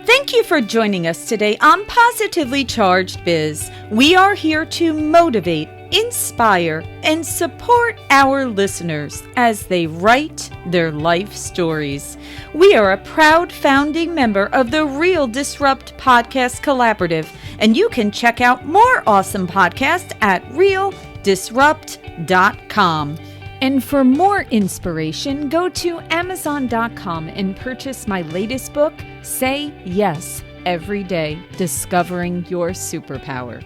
Thank you for joining us today on Positively Charged Biz. We are here to motivate, inspire, and support our listeners as they write their life stories. We are a proud founding member of the Real Disrupt Podcast Collaborative, and you can check out more awesome podcasts at realdisrupt.com. And for more inspiration, go to Amazon.com and purchase my latest book, Say Yes Every Day, Discovering Your Superpower.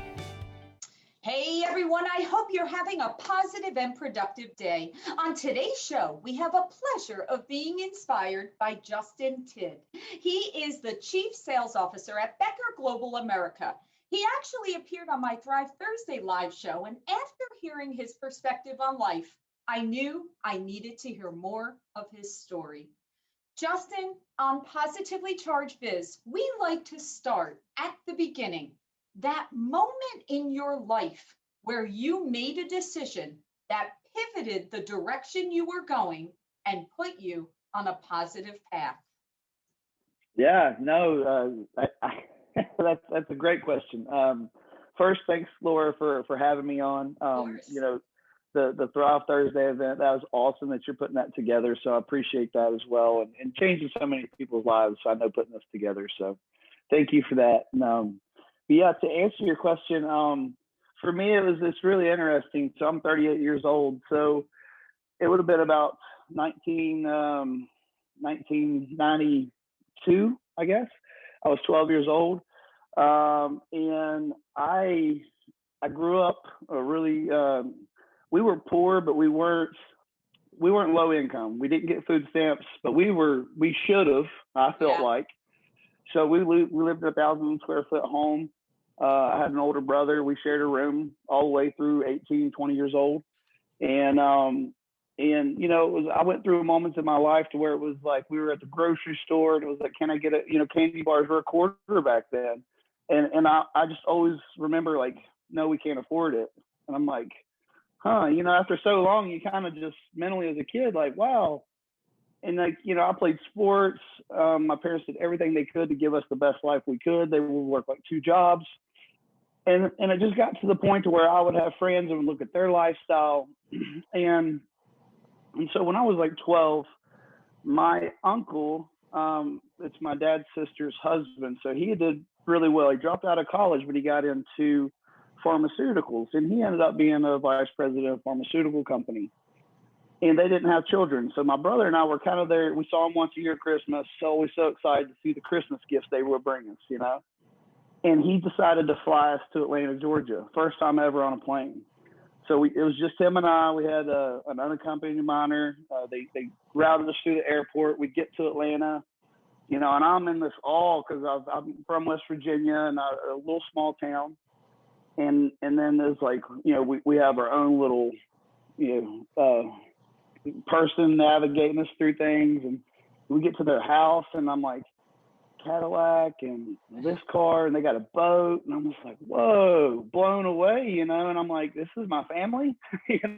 Hey everyone, I hope you're having a positive and productive day. On today's show, we have a pleasure of being inspired by Justin Tidd. He is the Chief Sales Officer at Becker Global America. He actually appeared on my Thrive Thursday live show, and after hearing his perspective on life, I knew I needed to hear more of his story. Justin, on Positively Charged Biz, we like to start at the beginning, that moment in your life where you made a decision that pivoted the direction you were going and put you on a positive path. Yeah, no, that's a great question. First, thanks, Laura, for having me on. The Thrive Thursday event, that was awesome that you're putting that together. So I appreciate that as well, and changing so many people's lives. So I know putting this together. So thank you for that. But yeah, to answer your question, for me, it's really interesting. So I'm 38 years old. So it would have been about 1992, I guess. I was 12 years old. And I grew up really, we were poor, but we weren't low income. We didn't get food stamps, but we should have, I felt like. So we lived in a 1,000 square foot home. I had an older brother. We shared a room all the way through 18, 20 years old. And I went through moments in my life to where it was like we were at the grocery store and it was like, can I get candy bars were a quarter back then. And I just always remember like, no, we can't afford it. And I'm like, after so long, you kind of just mentally as a kid, like, wow. And I played sports. My parents did everything they could to give us the best life we could. They would work like 2 jobs. And it just got to the point to where I would have friends and would look at their lifestyle. And so when I was like 12, my uncle, it's my dad's sister's husband. So he did really well. He dropped out of college, but he got into pharmaceuticals, and he ended up being a vice president of a pharmaceutical company, and they didn't have children. So my brother and I were kind of there. We saw him once a year at Christmas, so always so excited to see the Christmas gifts they would bring us, and he decided to fly us to Atlanta, Georgia, first time ever on a plane. So it was just him and I. We had an unaccompanied minor. They routed us through the airport. We get to Atlanta, and I'm in this awe because I'm from West Virginia and a little small town. And then there's like, we have our own little, person navigating us through things. And we get to their house and I'm like, Cadillac and this car, and they got a boat. And I'm just like, whoa, blown away, and I'm like, this is my family, And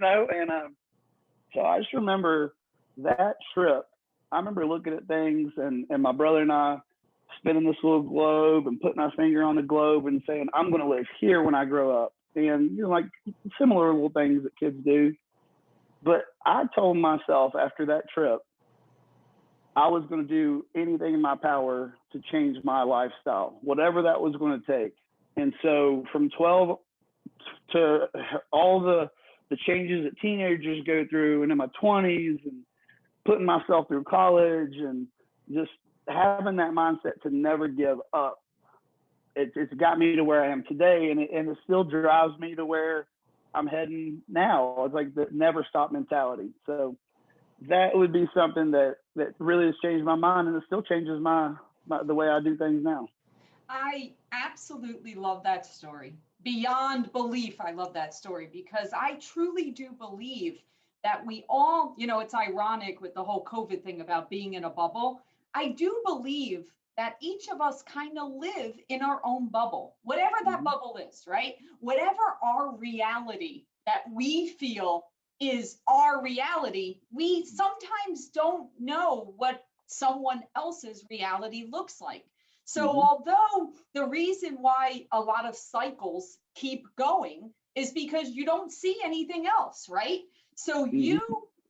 so I just remember that trip. I remember looking at things and my brother and I spinning this little globe and putting our finger on the globe and saying, I'm going to live here when I grow up. And, like similar little things that kids do. But I told myself after that trip, I was going to do anything in my power to change my lifestyle, whatever that was going to take. And so from 12 to all the changes that teenagers go through and in my 20s and putting myself through college and just having that mindset to never give up, it's got me to where I am today, and it still drives me to where I'm heading now. It's like the never stop mentality. So that would be something that really has changed my mind, and it still changes the way I do things now. I absolutely love that story. Beyond belief, I love that story because I truly do believe that we all, it's ironic with the whole COVID thing about being in a bubble. I do believe that each of us kind of live in our own bubble, whatever that bubble is, right? Whatever our reality that we feel is our reality, we sometimes don't know what someone else's reality looks like. So although the reason why a lot of cycles keep going is because you don't see anything else, right? So you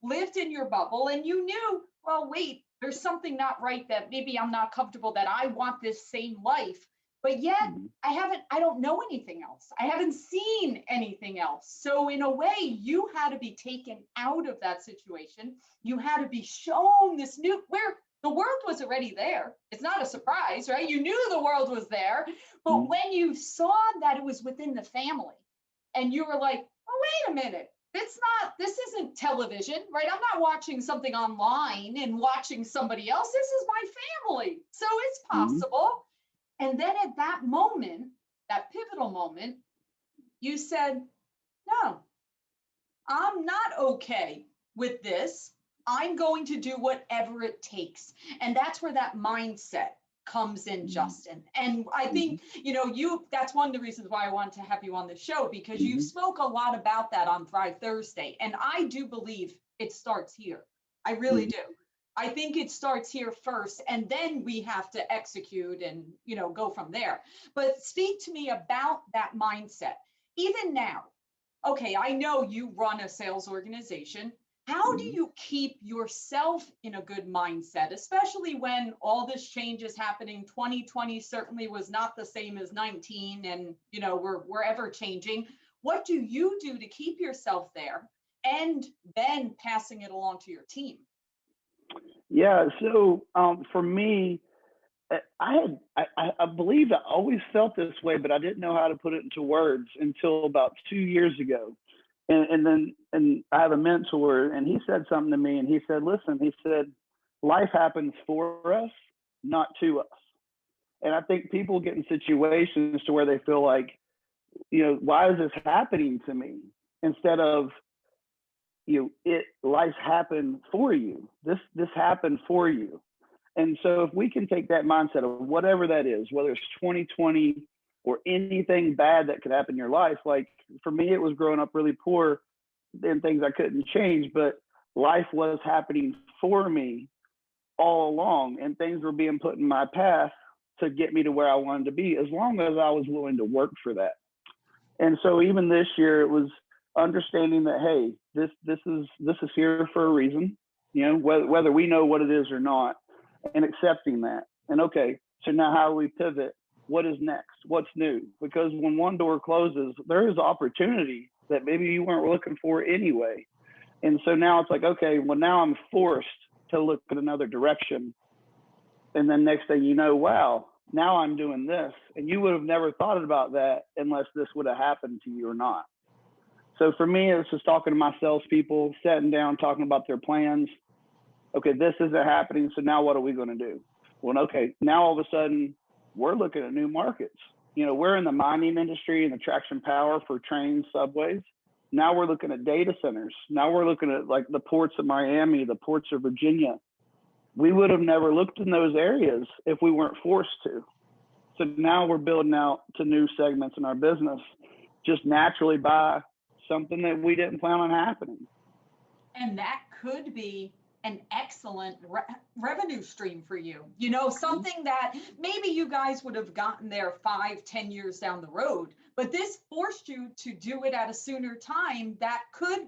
lived in your bubble and you knew, well, wait, there's something not right, that maybe I'm not comfortable, that I want this same life. But yet I don't know anything else. I haven't seen anything else. So in a way, you had to be taken out of that situation. You had to be shown this new, where the world was already there. It's not a surprise, right? You knew the world was there. But when you saw that it was within the family and you were like, oh, wait a minute. This isn't television, right? I'm not watching something online and watching somebody else. This is my family. So it's possible. And then at that moment, that pivotal moment, you said, no, I'm not okay with this. I'm going to do whatever it takes. And that's where that mindset comes in, Justin. And I think, that's one of the reasons why I wanted to have you on the show, because you spoke a lot about that on Thrive Thursday. And I do believe it starts here. I really do. I think it starts here first, and then we have to execute and, go from there. But speak to me about that mindset. Even now, okay, I know you run a sales organization. How do you keep yourself in a good mindset, especially when all this change is happening? 2020 certainly was not the same as 19, and, we're ever changing. What do you do to keep yourself there and then passing it along to your team? Yeah. So for me, I believe I always felt this way, but I didn't know how to put it into words until about 2 years ago. And I have a mentor, and he said something to me, and he said, listen, he said, life happens for us, not to us. And I think people get in situations to where they feel like, why is this happening to me? Instead of, life happened for you. This happened for you. And so if we can take that mindset of whatever that is, whether it's 2020 or anything bad that could happen in your life, like for me, it was growing up really poor and things I couldn't change, but life was happening for me all along, and things were being put in my path to get me to where I wanted to be, as long as I was willing to work for that. And so even this year, it was understanding that, hey, this is here for a reason, whether we know what it is or not, and accepting that. And okay, so now how do we pivot? What is next? What's new? Because when one door closes, there is opportunity that maybe you weren't looking for anyway. And so now it's like, okay, well, now I'm forced to look in another direction. And then next thing you know, wow, now I'm doing this. And you would have never thought about that unless this would have happened to you or not. So for me, it's just talking to my salespeople, sitting down, talking about their plans. Okay, this isn't happening. So now what are we going to do? Well, okay, now all of a sudden we're looking at new markets. We're in the mining industry and the traction power for trains, subways. Now we're looking at data centers. Now we're looking at like the ports of Miami, the ports of Virginia. We would have never looked in those areas if we weren't forced to. So now we're building out to new segments in our business, just naturally by something that we didn't plan on happening. And that could be an excellent revenue stream for you. Something that maybe you guys would have gotten there 5-10 years down the road, but this forced you to do it at a sooner time that could,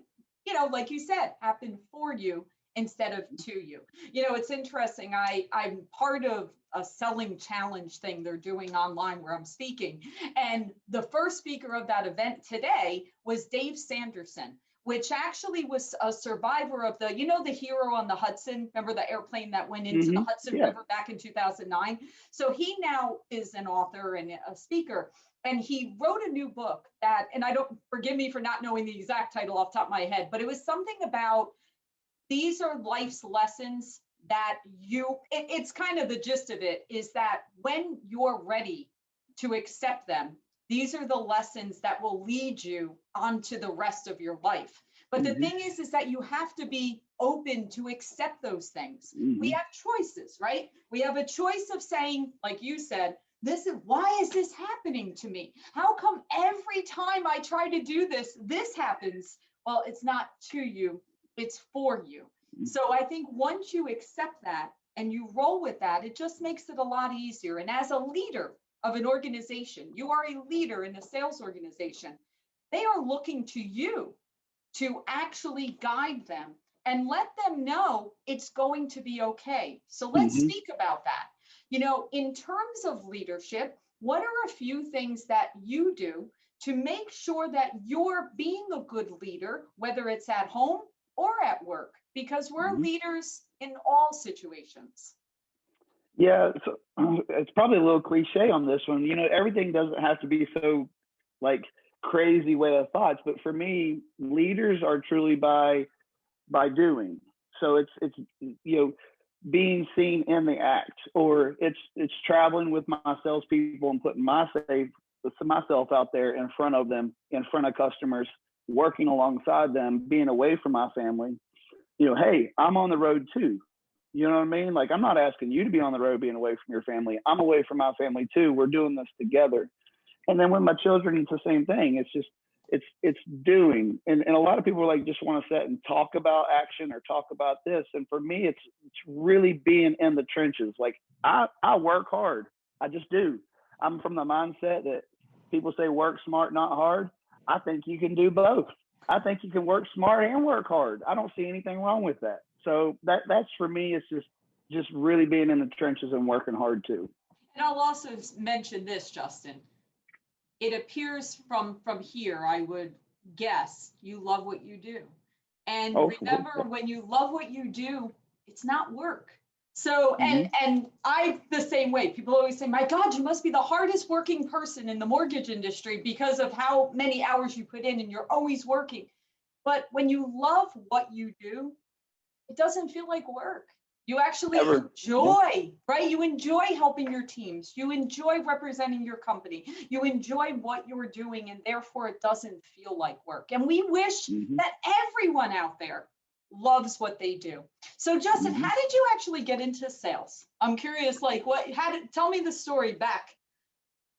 like you said, happen for you instead of to you. It's interesting. I'm part of a selling challenge thing they're doing online where I'm speaking. And the first speaker of that event today was Dave Sanderson, which actually was a survivor of the hero on the Hudson. Remember the airplane that went into the Hudson River back in 2009? So he now is an author and a speaker. And he wrote a new book that, and forgive me for not knowing the exact title off the top of my head, but it was something about these are life's lessons that it's kind of the gist of it is that when you're ready to accept them, these are the lessons that will lead you onto the rest of your life. But the thing is that you have to be open to accept those things. We have choices, right? We have a choice of saying, like you said, why is this happening to me? How come every time I try to do this, this happens? Well, it's not to you, it's for you. So I think once you accept that, and you roll with that, it just makes it a lot easier. And as a leader of an organization, you are a leader in a sales organization, they are looking to you to actually guide them and let them know it's going to be okay. So let's Mm-hmm. speak about that. You know, in terms of leadership, what are a few things that you do to make sure that you're being a good leader, whether it's at home or at work? Because we're Mm-hmm. leaders in all situations. Yeah, so it's probably a little cliche on this one. You know, everything doesn't have to be so like crazy way of thoughts, but for me, leaders are truly by doing. So it's you know, being seen in the act, or it's traveling with my salespeople and putting myself out there in front of them, in front of customers, working alongside them, being away from my family. You know, hey, I'm on the road too. You know what I mean? Like, I'm not asking you to be on the road being away from your family. I'm away from my family too. We're doing this together. And then with my children, it's the same thing. It's just, it's doing. And a lot of people are like, just want to sit and talk about action or talk about this. And for me, it's really being in the trenches. Like, I work hard. I just do. I'm from the mindset that people say work smart, not hard. I think you can do both. I think you can work smart and work hard. I don't see anything wrong with that. So that's for me. It's just really being in the trenches and working hard too. And I'll also mention this, Justin. It appears from here, I would guess you love what you do. And Oh, remember, when you love what you do, it's not work. So, mm-hmm. and I the same way. People always say, "My God, you must be the hardest working person in the mortgage industry because of how many hours you put in and you're always working." But when you love what you do, it doesn't feel like work. You actually Ever. enjoy, right? You enjoy helping your teams. You enjoy representing your company. You enjoy what you're doing, and therefore it doesn't feel like work. And we wish Mm-hmm. that everyone out there loves what they do. So, Justin, Mm-hmm. how did you actually get into sales? I'm curious, like, tell me the story back.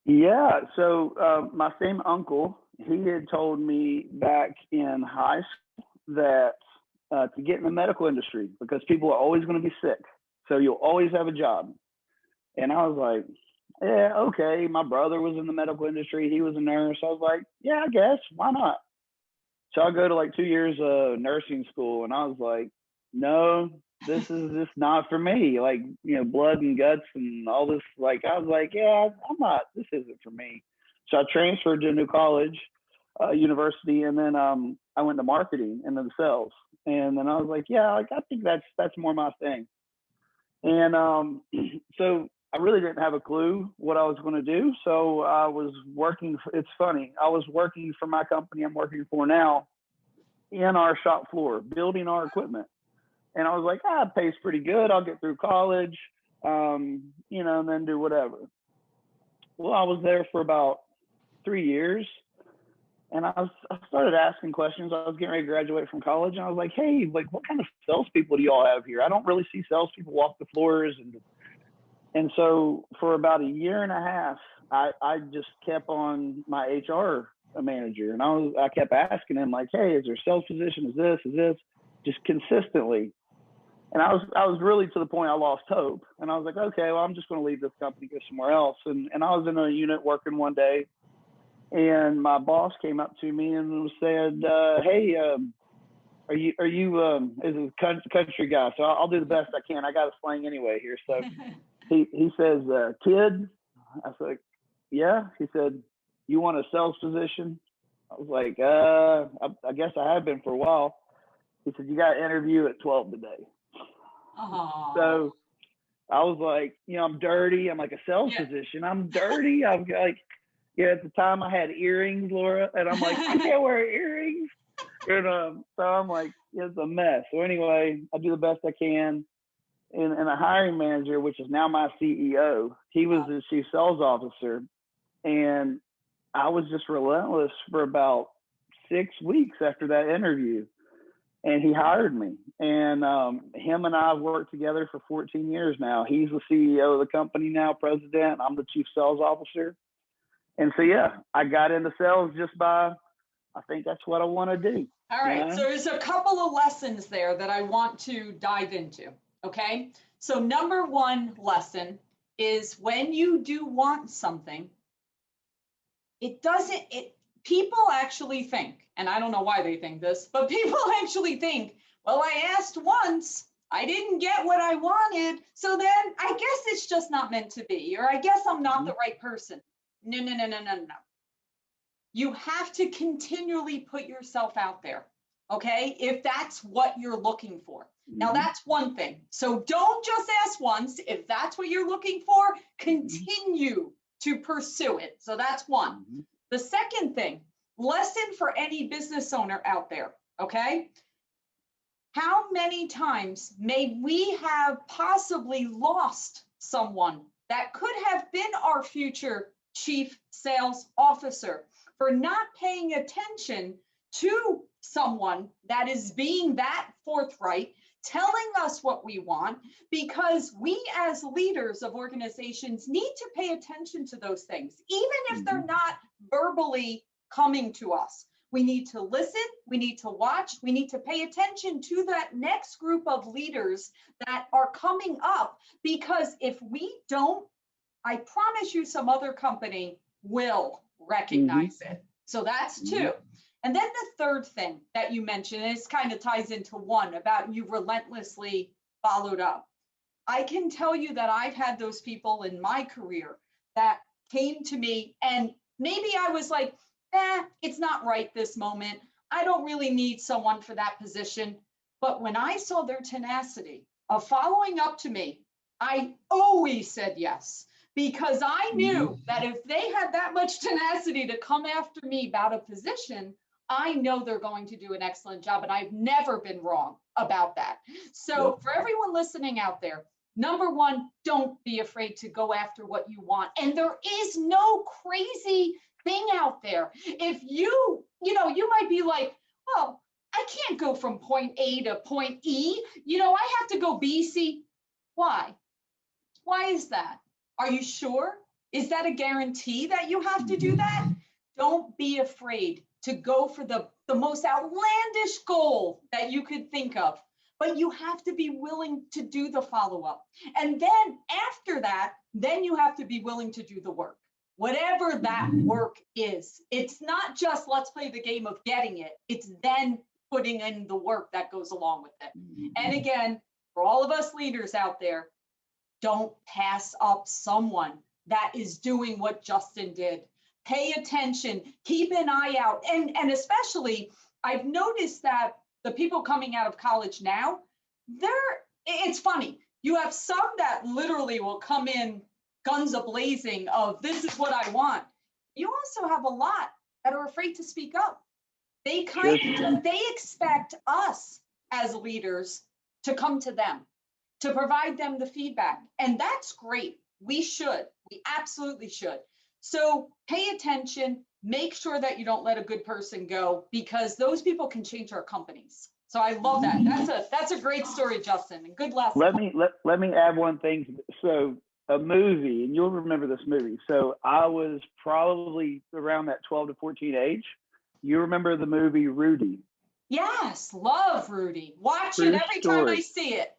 Yeah. So my same uncle, he had told me back in high school that to get in the medical industry, because people are always going to be sick, so you'll always have a job. And I was like, yeah, okay. My brother was in the medical industry. He was a nurse. I was like, yeah, I guess. Why not? So I go to like 2 years of nursing school, and I was like, no, this is just not for me. Like, you know, blood and guts and all this. Like, I was like, yeah, I'm not. This isn't for me. So I transferred to a new college, university, and then I went to marketing and then sales. And then I was like, yeah, like I think that's more my thing. And so I really didn't have a clue what I was going to do. So I was working. It's funny. I was working for my company I'm working for now in our shop floor, building our equipment. And I was like, it pays pretty good. I'll get through college, you know, and then do whatever. Well, I was there for about 3 years. And I started asking questions. I was getting ready to graduate from college, and I was like, hey, like, what kind of salespeople do you all have here? I don't really see salespeople walk the floors. And so for about a year and a half, I just kept on my HR manager, and I kept asking him, like, hey, is there a sales position? Is this? Just consistently. And I was really to the point I lost hope. And I was like, okay, well, I'm just going to leave this company, go somewhere else. And I was in a unit working one day, and my boss came up to me and said, hey, are you is a country guy? So I'll do the best I can. I got a slang anyway here. So he says, kid. I was like, yeah. He said, you want a sales position? I was like, I guess I have been for a while. He said, you got to interview at 12 today. Oh. So I was like, you know, I'm dirty. I'm like, a sales position. I'm dirty. I'm like, yeah, at the time I had earrings, Laura, and I'm like, I can't wear earrings. And so I'm like, it's a mess. So anyway, I do the best I can. And a hiring manager, which is now my CEO, he was the chief sales officer. And I was just relentless for about 6 weeks after that interview. And he hired me. And him and I have worked together for 14 years now. He's the CEO of the company now, president. I'm the chief sales officer. And so, yeah, I got into sales just by, I think that's what I want to do. All right. You know? So there's a couple of lessons there that I want to dive into. Okay. So number one lesson is when you do want something, people actually think, and I don't know why they think this, but people actually think, well, I asked once, I didn't get what I wanted, so then I guess it's just not meant to be, or I guess I'm not the right person. No, no, no, no, no, no. You have to continually put yourself out there, okay? If that's what you're looking for. Now, that's one thing. So don't just ask once. If that's what you're looking for, continue to pursue it. So that's one. The second thing, lesson for any business owner out there, okay? How many times may we have possibly lost someone that could have been our future chief sales officer for not paying attention to someone that is being that forthright, telling us what we want, because we as leaders of organizations need to pay attention to those things, even if they're not verbally coming to us. We need to listen, we need to watch, we need to pay attention to that next group of leaders that are coming up, because if we don't, I promise you some other company will recognize it. So that's two. And then the third thing that you mentioned, and this kind of ties into one about you relentlessly followed up. I can tell you that I've had those people in my career that came to me, and maybe I was like, it's not right this moment. I don't really need someone for that position. But when I saw their tenacity of following up to me, I always said yes, because I knew that if they had that much tenacity to come after me about a position, I know they're going to do an excellent job, and I've never been wrong about that. So for everyone listening out there, number one, don't be afraid to go after what you want. And there is no crazy thing out there. If you might be like, well, I can't go from point A to point E. I have to go B, C. Why? Why is that? Are you sure? Is that a guarantee that you have to do that? Don't be afraid to go for the most outlandish goal that you could think of, but you have to be willing to do the follow-up. And then after that, then you have to be willing to do the work, whatever that work is. It's not just let's play the game of getting it. It's then putting in the work that goes along with it. And again, for all of us leaders out there, don't pass up someone that is doing what Justin did. Pay attention, keep an eye out. And especially, I've noticed that the people coming out of college now, it's funny. You have some that literally will come in guns a-blazing of this is what I want. You also have a lot that are afraid to speak up. They expect us as leaders to come to them, to provide them the feedback. And that's great. We absolutely should. So pay attention, make sure that you don't let a good person go, because those people can change our companies. So I love that. That's a great story, Justin, and good lesson. Let me add one thing. So a movie, and you'll remember this movie. So I was probably around that 12 to 14 age. You remember the movie Rudy? Yes, love Rudy. Watch it every time I see it.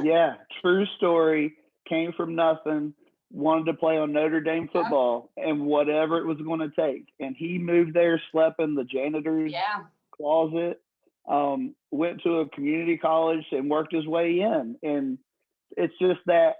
Yeah, true story. Came from nothing. Wanted to play on Notre Dame football, and whatever it was going to take. And he moved there, slept in the janitor's closet, went to a community college and worked his way in. And it's just that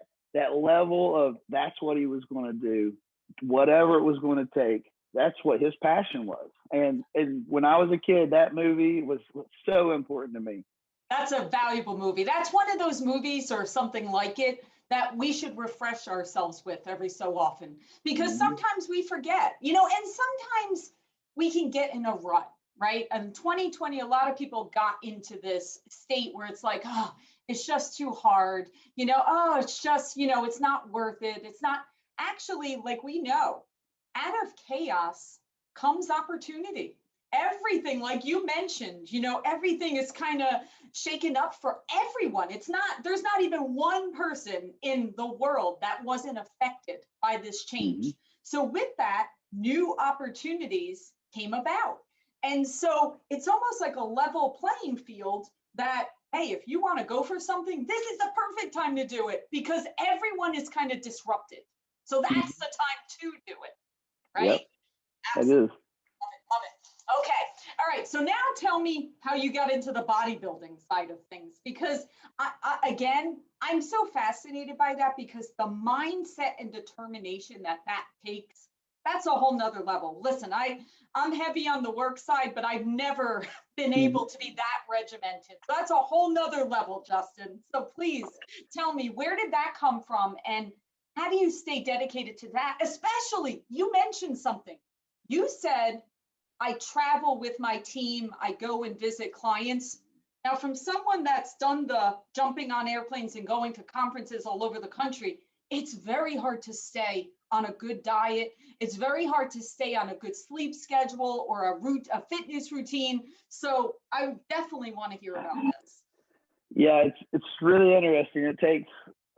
level of that's what he was going to do, whatever it was going to take. That's what his passion was. And when I was a kid, that movie was so important to me. That's a valuable movie. That's one of those movies or something like it that we should refresh ourselves with every so often, because sometimes we forget, and sometimes we can get in a rut, right? And 2020, a lot of people got into this state where it's like, oh, it's just too hard, it's just, it's not worth it. It's not actually, like, we know out of chaos comes opportunity. Everything, like you mentioned, everything is kind of shaken up for everyone. There's not even one person in the world that wasn't affected by this change. So with that, new opportunities came about. And so it's almost like a level playing field that hey, if you want to go for something, this is the perfect time to do it because everyone is kind of disrupted. So that's the time to do it, right? Yep, Absolutely. it is. Love it. Okay. All right. So now tell me how you got into the bodybuilding side of things, because again, I'm so fascinated by that because the mindset and determination that takes, that's a whole nother level. Listen, I'm heavy on the work side, but I've never been able to be that regimented. So that's a whole nother level, Justin. So please tell me, where did that come from? And how do you stay dedicated to that? Especially, you mentioned something. You said, I travel with my team. I go and visit clients. Now, from someone that's done the jumping on airplanes and going to conferences all over the country, it's very hard to stay on a good diet. It's very hard to stay on a good sleep schedule or a fitness routine. So I definitely want to hear about this. Yeah, it's really interesting. It takes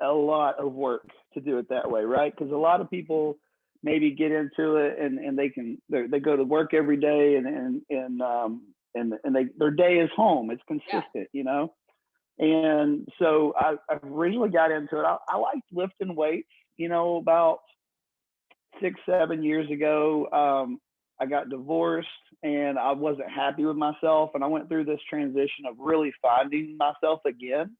a lot of work to do it that way, right? Because a lot of people maybe get into it and they go to work every day and their day is home. It's consistent, you know. And so I originally got into it. I liked lifting weights, you know, about 6-7 years ago. I got divorced and I wasn't happy with myself, and I went through this transition of really finding myself again.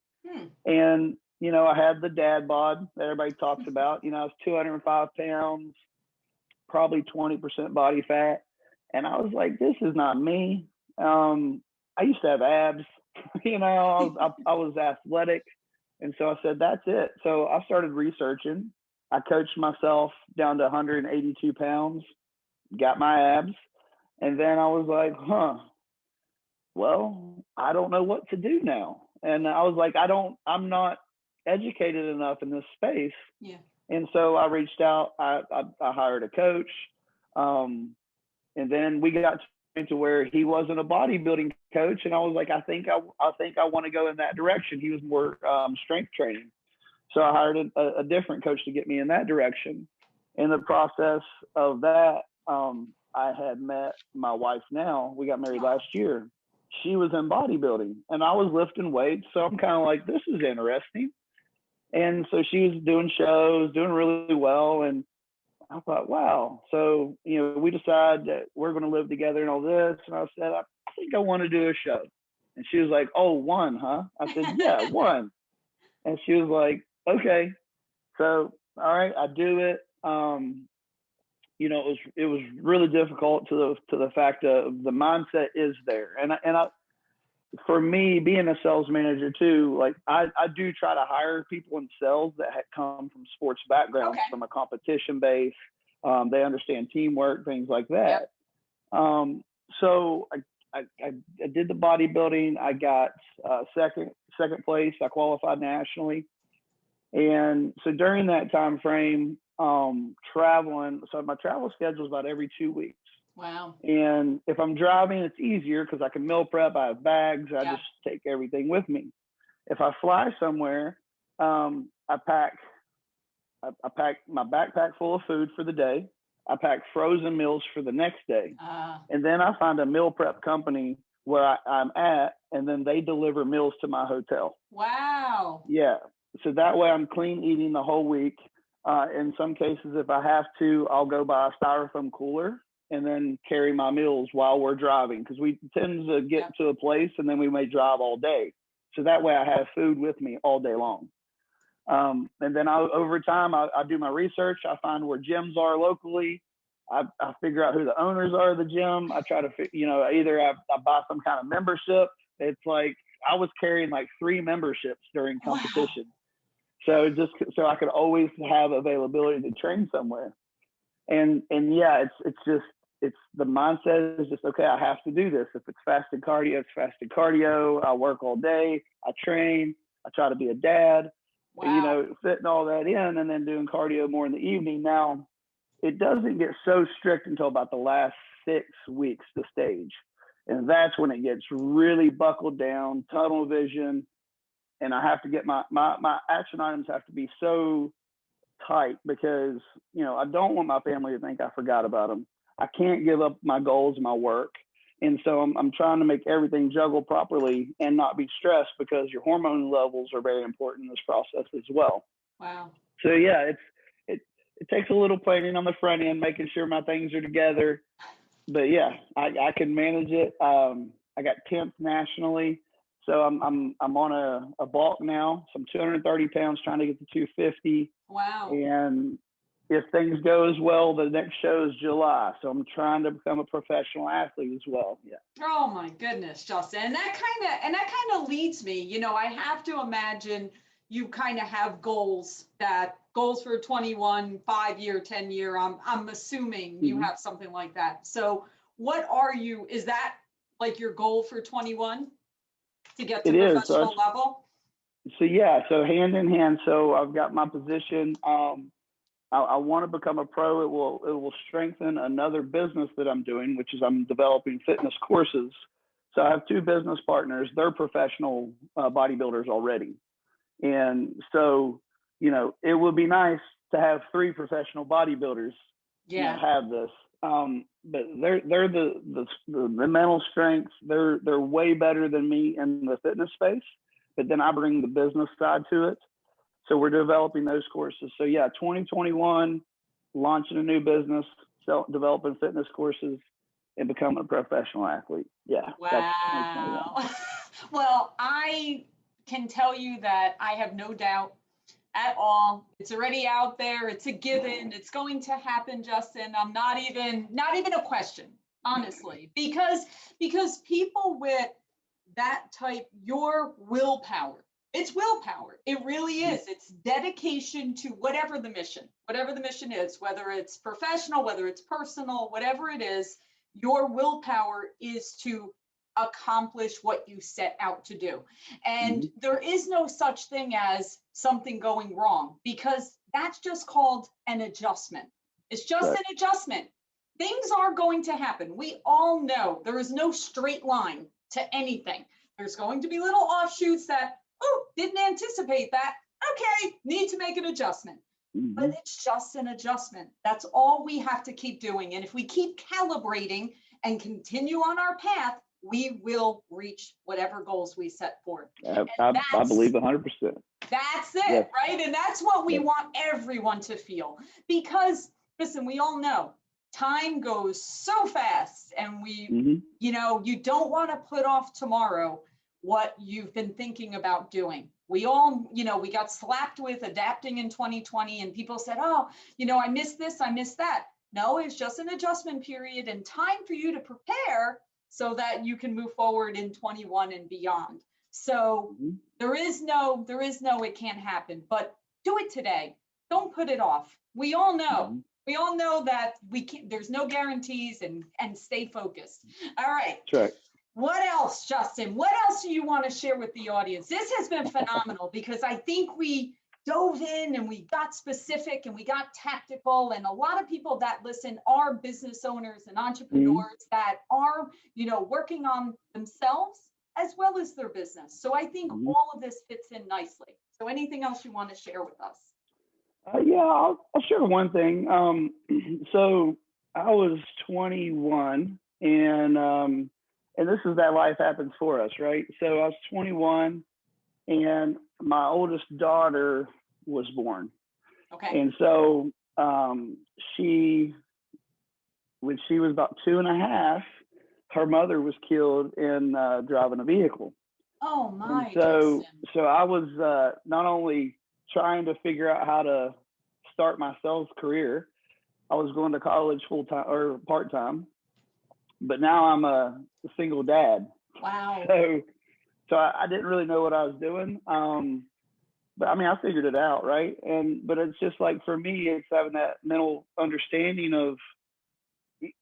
And you know, I had the dad bod that everybody talks about. You know, I was 205 pounds, probably 20% body fat. And I was like, this is not me. I used to have abs, you know, I was athletic. And so I said, that's it. So I started researching. I coached myself down to 182 pounds, got my abs. And then I was like, well, I don't know what to do now. And I was like, I'm not educated enough in this space. Yeah. And so I reached out, I hired a coach. And then we got to where he wasn't a bodybuilding coach. And I was like, I think I want to go in that direction. He was more strength training. So I hired a different coach to get me in that direction. In the process of that, I had met my wife now. We got married last year. She was in bodybuilding and I was lifting weights. So I'm kind of like, this is interesting. And so she was doing shows, doing really well. And I thought, wow. So, you know, we decided that we're going to live together and all this. And I said, I think I want to do a show. And she was like, oh, one, huh? I said, yeah, one. And she was like, okay. So, all right, I do it. You know, it was really difficult to the fact of the mindset is there. And I for me, being a sales manager too, like I do try to hire people in sales that had come from sports backgrounds, from a competition base. They understand teamwork, things like that. Yep. So I did the bodybuilding. I got second place. I qualified nationally. And so during that time frame, traveling, so my travel schedule is about every 2 weeks. Wow. And if I'm driving, it's easier because I can meal prep. I have bags. I just take everything with me. If I fly somewhere, I pack my backpack full of food for the day. I pack frozen meals for the next day. And then I find a meal prep company where I'm at, and then they deliver meals to my hotel. Wow. Yeah. So that way I'm clean eating the whole week. In some cases, if I have to, I'll go buy a styrofoam cooler and then carry my meals while we're driving, because we tend to get to a place and then we may drive all day. So that way I have food with me all day long. And then over time, I do my research. I find where gyms are locally. I figure out who the owners are of the gym. I try to, either I buy some kind of membership. It's like I was carrying like 3 memberships during competition. Wow. So I could always have availability to train somewhere. And yeah, it's the mindset is just, okay, I have to do this. If it's fasted cardio, it's fasted cardio. I work all day. I train. I try to be a dad. Wow. Fitting all that in and then doing cardio more in the evening. Now, it doesn't get so strict until about the last 6 weeks, the stage. And that's when it gets really buckled down, tunnel vision. And I have to get my action items have to be so tight because, I don't want my family to think I forgot about them. I can't give up my goals, my work. And so I'm trying to make everything juggle properly and not be stressed, because your hormone levels are very important in this process as well. Wow. So yeah, it takes a little planning on the front end, making sure my things are together. But yeah, I can manage it. I got 10th nationally, so I'm on a bulk now. So I'm 230 pounds, trying to get to 250. Wow. And if things go as well, the next show is July. So I'm trying to become a professional athlete as well. Yeah. Oh my goodness, Justin. And that kind of leads me, you know, I have to imagine you kind of have goals for 21, 5-year, 10-year. I'm assuming you have something like that. So is that like your goal for 21 to get to professional level? So yeah, so hand in hand. So I've got my position. I want to become a pro. It will strengthen another business that I'm doing, which is I'm developing fitness courses. So I have 2 business partners. They're professional bodybuilders already. And so, you know, it would be nice to have 3 professional bodybuilders have this. But they're the mental strengths. They're way better than me in the fitness space. But then I bring the business side to it. So we're developing those courses. So yeah, 2021, launching a new business, developing fitness courses, and becoming a professional athlete. Yeah. Wow. Well, I can tell you that I have no doubt at all. It's already out there. It's a given. It's going to happen, Justin. I'm not even a question, honestly, because people with that type, your willpower. It's willpower. It really is. It's dedication to whatever the mission is, whether it's professional, whether it's personal, whatever it is, your willpower is to accomplish what you set out to do. And there is no such thing as something going wrong, because that's just called an adjustment. It's just an adjustment. Things are going to happen. We all know there is no straight line to anything. There's going to be little offshoots that, didn't anticipate that. Okay, need to make an adjustment. But it's just an adjustment. That's all we have to keep doing. And if we keep calibrating and continue on our path, we will reach whatever goals we set forth. I believe 100%. That's it, right? And that's what we want everyone to feel. Because, listen, we all know time goes so fast, and you know, you don't want to put off tomorrow what you've been thinking about doing. We all, you know, we got slapped with adapting in 2020, and people said, oh, you know, I missed this, I missed that. No, it's just an adjustment period and time for you to prepare so that you can move forward in 21 and beyond. So there is no, it can't happen, but do it today. Don't put it off. We all know. We all know that there's no guarantees, and stay focused. All right. That's right. What else, Justin? What else do you want to share with the audience? This has been phenomenal, because I think we dove in and we got specific and we got tactical, and a lot of people that listen are business owners and entrepreneurs that are, you know, working on themselves as well as their business. So I think all of this fits in nicely. So anything else you want to share with us? Yeah, I'll share one thing. So I was 21, and this is that life happens for us, right? So I was 21, and my oldest daughter was born. Okay. And so when she was about 2.5, her mother was killed in driving a vehicle. Oh my. And so I was not only trying to figure out how to start my sales career, I was going to college full-time or part-time, but now I'm a single dad. Wow. So I didn't really know what I was doing. But I mean, I figured it out, right? But it's just like, for me, it's having that mental understanding of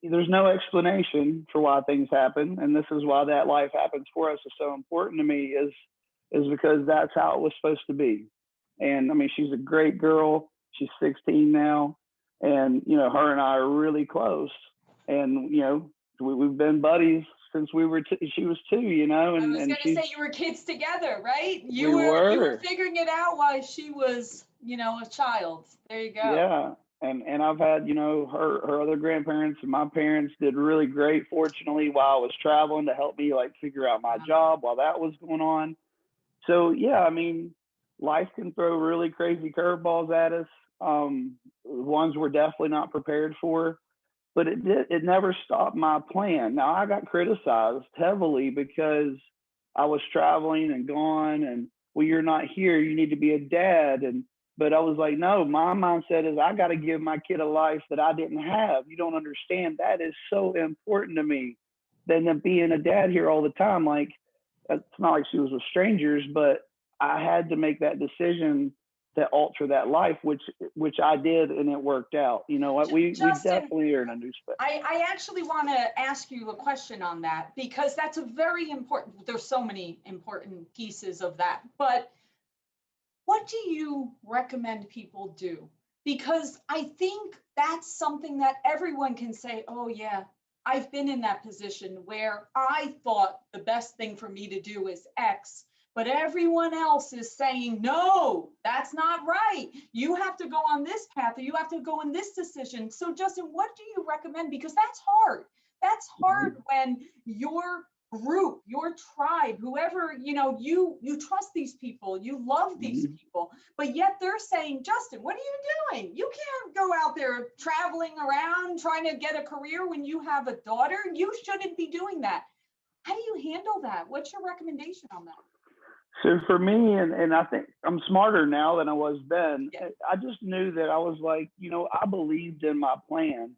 there's no explanation for why things happen. And this is why that life happens for us is so important to me, is because that's how it was supposed to be. And I mean, she's a great girl. She's 16 now. And, you know, her and I are really close. And, you know, we've been buddies since she was 2, you know. And I was going to say, you were kids together, right? You were figuring it out while she was, you know, a child. There you go. Yeah. And I've had, her other grandparents and my parents did really great, fortunately, while I was traveling to help me like figure out my job while that was going on. So yeah, I mean, life can throw really crazy curveballs at us. Ones we're definitely not prepared for, but it never stopped my plan. Now I got criticized heavily because I was traveling and gone, and well, you're not here, you need to be a dad. And but I was like, no, my mindset is I got to give my kid a life that I didn't have. You don't understand, that is so important to me than being a dad here all the time. Like, it's not like she was with strangers, but I had to make that decision to alter that life, which I did, and it worked out. You know what? We definitely are in a new space. I actually want to ask you a question on that, because that's a very important, there's so many important pieces of that. But what do you recommend people do? Because I think that's something that everyone can say, oh yeah, I've been in that position where I thought the best thing for me to do is X, but everyone else is saying, no, that's not right. You have to go on this path, or you have to go in this decision. So Justin, what do you recommend? Because that's hard. That's hard when your group, your tribe, whoever, you trust these people, you love these people, but yet they're saying, Justin, what are you doing? You can't go out there traveling around trying to get a career when you have a daughter. You shouldn't be doing that. How do you handle that? What's your recommendation on that? So for me, and I think I'm smarter now than I was then. Yeah. I just knew that I was like, I believed in my plan,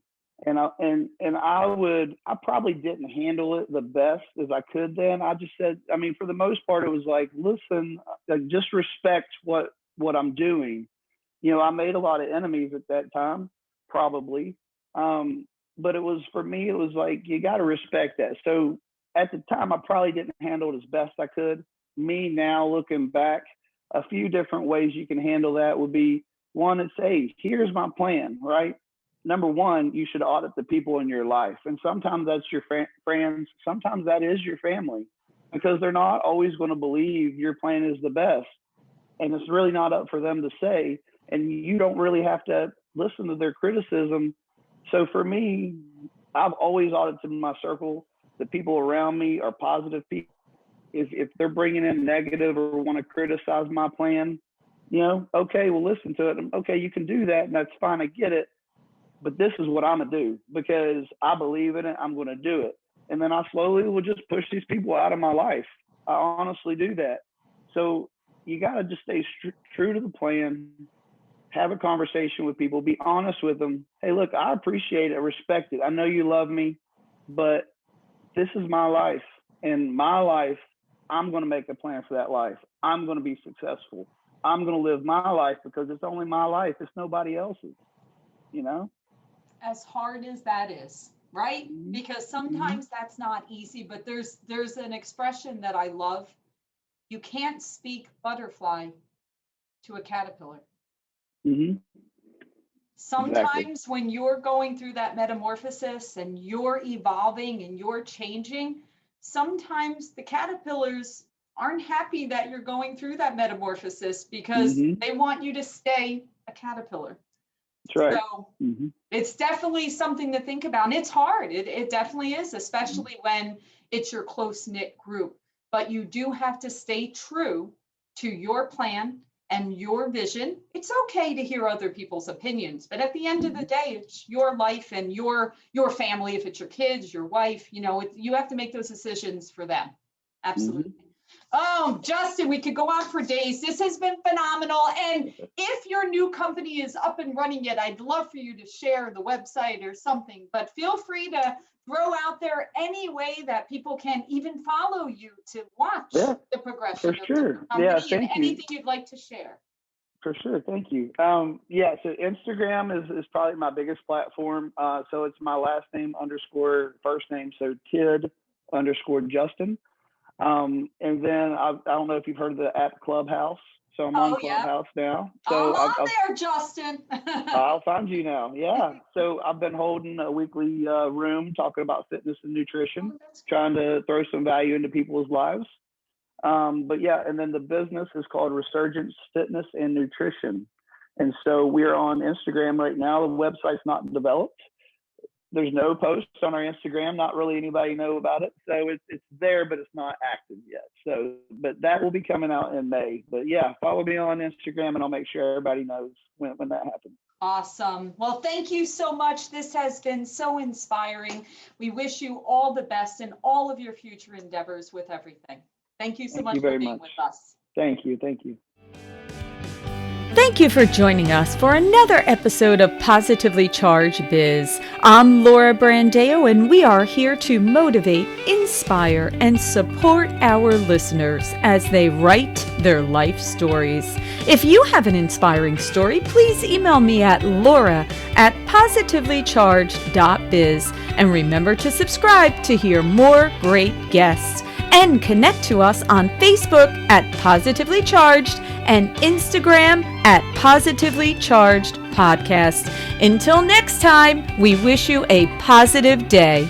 and I probably didn't handle it the best as I could then. I just said, I mean, for the most part, it was like, listen, just respect what I'm doing. I made a lot of enemies at that time, probably. But it was, for me, it was like, you got to respect that. So at the time, I probably didn't handle it as best I could. Me now looking back, a few different ways you can handle that would be, one, and say, here's my plan, right? Number one, you should audit the people in your life. And sometimes that's your friends. Sometimes that is your family, because they're not always going to believe your plan is the best. And it's really not up for them to say. And you don't really have to listen to their criticism. So for me, I've always audited my circle. The people around me are positive people. If they're bringing in negative or want to criticize my plan, okay, we'll listen to it. Okay, you can do that, and that's fine. I get it. But this is what I'm going to do because I believe in it. I'm going to do it. And then I slowly will just push these people out of my life. I honestly do that. So you got to just stay true to the plan, have a conversation with people, be honest with them. Hey, look, I appreciate it, respect it. I know you love me, but this is my life. And my life, I'm going to make a plan for that life. I'm going to be successful. I'm going to live my life because it's only my life. It's nobody else's, As hard as that is, right? Because sometimes that's not easy, but there's an expression that I love. You can't speak butterfly to a caterpillar. Sometimes exactly. When you're going through that metamorphosis and you're evolving and you're changing, sometimes the caterpillars aren't happy that you're going through that metamorphosis because they want you to stay a caterpillar. That's right. So it's definitely something to think about. And it's hard. It definitely is, especially when it's your close-knit group. But you do have to stay true to your plan and your vision. It's okay to hear other people's opinions, but at the end of the day, it's your life and your family. If it's your kids, your wife, you have to make those decisions for them. Absolutely. Oh, Justin, we could go on for days. This has been phenomenal. And if your new company is up and running yet, I'd love for you to share the website or something, but feel free to throw out there any way that people can even follow you to watch the progression of the company and anything you'd like to share. For sure. Thank you. So Instagram is probably my biggest platform. So it's my last name _ first name. So Tid _ Justin. And then I don't know if you've heard of the app Clubhouse. So I'm on Clubhouse now. So I'm on there, Justin. I'll find you now. Yeah. So I've been holding a weekly room talking about fitness and nutrition, trying to throw some value into people's lives. And then the business is called Resurgence Fitness and Nutrition. And so we're on Instagram right now. The website's not developed. There's no posts on our Instagram. Not really anybody know about it. So it's there, but it's not active yet. So, but that will be coming out in May. But yeah, follow me on Instagram and I'll make sure everybody knows when that happens. Awesome. Well, thank you so much. This has been so inspiring. We wish you all the best in all of your future endeavors with everything. Thank you so much for being with us. Thank you. Thank you. Thank you for joining us for another episode of Positively Charged Biz. I'm Laura Brandeo, and we are here to motivate, inspire, and support our listeners as they write their life stories. If you have an inspiring story, please email me at laura@positivelycharged.biz. And remember to subscribe to hear more great guests. And connect to us on Facebook at Positively Charged and Instagram at Positively Charged Podcast. Until next time, we wish you a positive day.